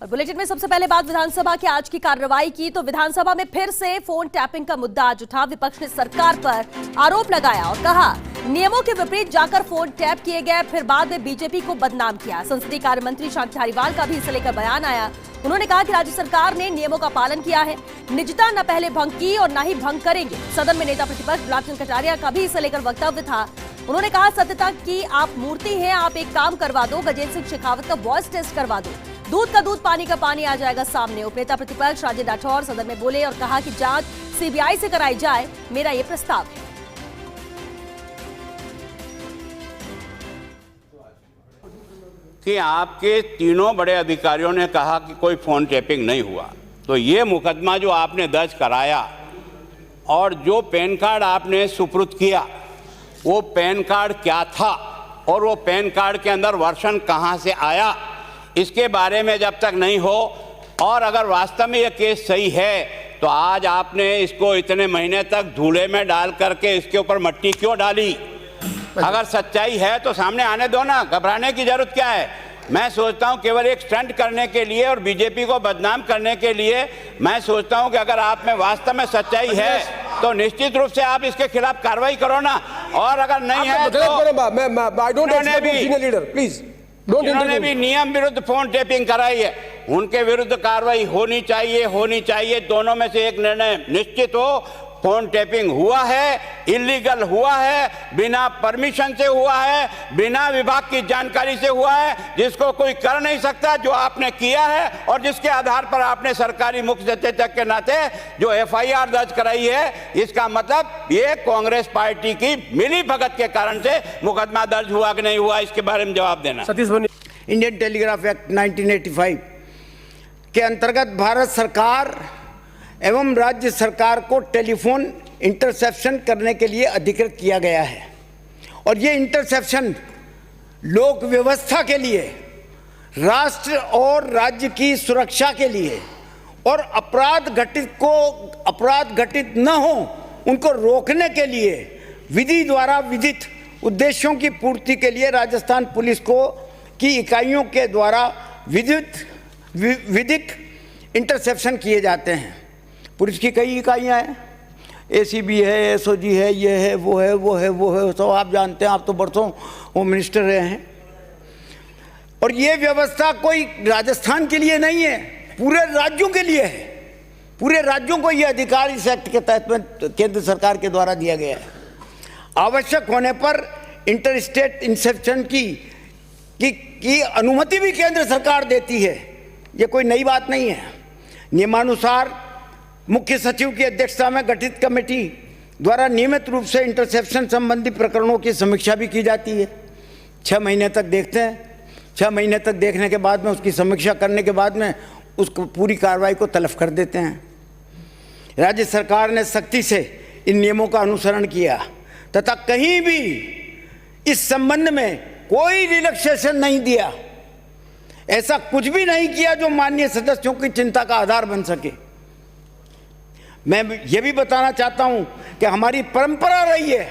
और बुलेटिन में सबसे पहले बात विधानसभा की आज की कार्रवाई की। तो विधानसभा में फिर से फोन टैपिंग का मुद्दा आज उठा। विपक्ष ने सरकार पर आरोप लगाया और कहा नियमों के विपरीत जाकर फोन टैप किए गए, फिर बाद में बीजेपी को बदनाम किया। संसदीय कार्य मंत्री शांति धारीवाल का भी इसे लेकर बयान आया। उन्होंने कहा कि राज्य सरकार ने नियमों का पालन किया है, निजता न पहले भंग की और न ही भंग करेंगे। सदन में नेता प्रतिपक्ष गुलाब चंद कटारिया का भी इसे लेकर वक्तव्य था। उन्होंने कहा सत्यता की आप मूर्ति हैं, आप एक काम करवा दो, गजेंद्र सिंह शेखावत का वॉइस टेस्ट करवा दो, दूध का दूध पानी का पानी आ जाएगा सामने। उपनेता प्रतिपक्ष राजेंद्र राठौर सदन में बोले और कहा कि जांच सीबीआई से कराई जाए, मेरा ये प्रस्ताव है। कि आपके तीनों बड़े अधिकारियों ने कहा कि कोई फोन टैपिंग नहीं हुआ, तो ये मुकदमा जो आपने दर्ज कराया और जो पैन कार्ड आपने सुपुर्द किया, वो पैन कार्ड क्या था और वो पैन कार्ड के अंदर वर्षन कहां से आया, इसके बारे में जब तक नहीं हो और अगर वास्तव में ये केस सही है तो आज आपने इसको इतने महीने तक धूले में डाल करके इसके ऊपर मट्टी क्यों डाली? अगर सच्चाई है तो सामने आने दो ना, घबराने की जरूरत क्या है? मैं सोचता हूं केवल एक स्टंट करने के लिए और बीजेपी को बदनाम करने के लिए, मैं सोचता हूं कि अगर आप में वास्तव में सच्चाई है तो निश्चित रूप से आप इसके खिलाफ कार्रवाई करो ना, और अगर नहीं है तो उन्होंने भी नियम विरुद्ध फोन टैपिंग कराई है, उनके विरुद्ध कार्रवाई होनी चाहिए। दोनों में से एक निर्णय निश्चित हो। फोन टैपिंग हुआ है, इलीगल हुआ है, बिना परमिशन से हुआ है, बिना विभाग की जानकारी से हुआ है, जिसको कोई कर नहीं सकता, जो आपने किया है और जिसके आधार पर आपने सरकारी मुख्य सचेतक के नाते जो एफआईआर दर्ज कराई है, इसका मतलब ये कांग्रेस पार्टी की मिली भगत के कारण से मुकदमा दर्ज हुआ कि नहीं हुआ, इसके बारे में जवाब देना। इंडियन टेलीग्राफ एक्ट 1985 के अंतर्गत भारत सरकार एवं राज्य सरकार को टेलीफोन इंटरसेप्शन करने के लिए अधिकृत किया गया है और ये इंटरसेप्शन लोक व्यवस्था के लिए, राष्ट्र और राज्य की सुरक्षा के लिए और अपराध घटित न हो उनको रोकने के लिए विधि द्वारा विधित उद्देश्यों की पूर्ति के लिए राजस्थान पुलिस की इकाइयों के द्वारा विधिक इंटरसेप्शन किए जाते हैं। पुलिस की कई इकाइयाँ हैं, एसीबी है, एसओजी है, ये है, वो है, तो आप जानते हैं, आप तो बरसों होम मिनिस्टर रहे हैं। और ये व्यवस्था कोई राजस्थान के लिए नहीं है, पूरे राज्यों के लिए है। पूरे राज्यों को ये अधिकार इस एक्ट के तहत में केंद्र सरकार के द्वारा दिया गया है। आवश्यक होने पर इंटर स्टेट इंसेप्शन की अनुमति भी केंद्र सरकार देती है, ये कोई नई बात नहीं है। नियमानुसार मुख्य सचिव की अध्यक्षता में गठित कमेटी द्वारा नियमित रूप से इंटरसेप्शन संबंधी प्रकरणों की समीक्षा भी की जाती है। 6 महीने तक देखते हैं, 6 महीने तक देखने के बाद में उसकी समीक्षा करने के बाद में उसको पूरी कार्रवाई को तलब कर देते हैं। राज्य सरकार ने सख्ती से इन नियमों का अनुसरण किया तथा कहीं भी इस संबंध में कोई रिलैक्सेशन नहीं दिया, ऐसा कुछ भी नहीं किया जो माननीय सदस्यों की चिंता का आधार बन सके। मैं ये भी बताना चाहता हूं कि हमारी परंपरा रही है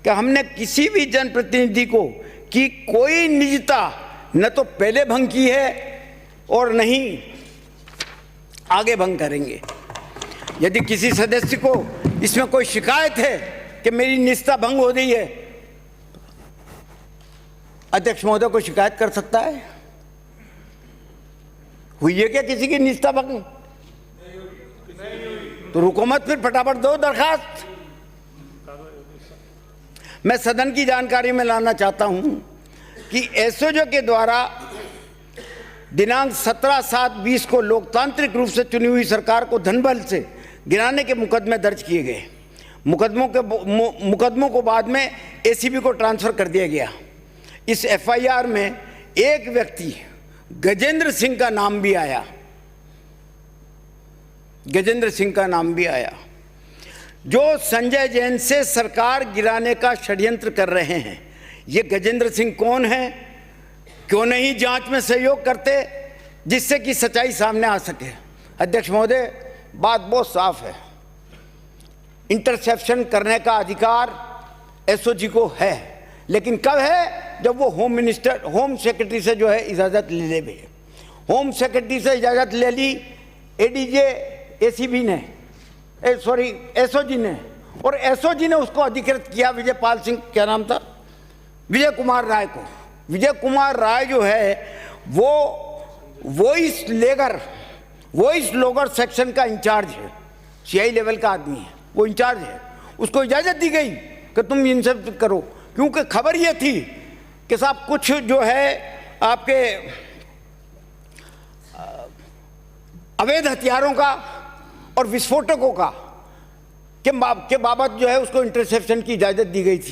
कि हमने किसी भी जनप्रतिनिधि की कोई निजता न तो पहले भंग की है और न ही आगे भंग करेंगे। यदि किसी सदस्य को इसमें कोई शिकायत है कि मेरी निजता भंग हो रही है, अध्यक्ष महोदय को शिकायत कर सकता है। हुई है क्या किसी की निजता भंग? तो रुको मत, फिर फटाफट दो दरखास्त। मैं सदन की जानकारी में लाना चाहता हूं कि एसओजी के द्वारा दिनांक 17/7/20 को लोकतांत्रिक रूप से चुनी हुई सरकार को धनबल से गिराने के मुकदमे दर्ज किए गए। मुकदमों को बाद में एसीबी को ट्रांसफर कर दिया गया। इस एफआईआर में एक व्यक्ति गजेंद्र सिंह का नाम भी आया, जो संजय जैन से सरकार गिराने का षड्यंत्र कर रहे हैं। ये गजेंद्र सिंह कौन है? क्यों नहीं जांच में सहयोग करते जिससे कि सच्चाई सामने आ सके? अध्यक्ष महोदय, बात बहुत साफ है, इंटरसेप्शन करने का अधिकार एसओजी को है, लेकिन कब है? जब वो होम सेक्रेटरी से जो है इजाज़त ले ले। होम सेक्रेटरी से इजाज़त ले ली एडीजे एसीबी ने, एसओजी ने, और एसओजी ने उसको अधिकृत किया विजयपाल सिंह, क्या नाम था, विजय कुमार राय को। विजय कुमार राय जो है वो इस लोगर सेक्शन का इंचार्ज है, सीआई लेवल का आदमी है, वो इंचार्ज है। उसको इजाज़त दी गई कि तुम इनसे करो, क्योंकि खबर ये थी कि साहब कुछ जो है आपके अवैध हथियारों का और विस्फोटकों का के बाबत जो है उसको इंटरसेप्शन की इजाज़त दी गई थी।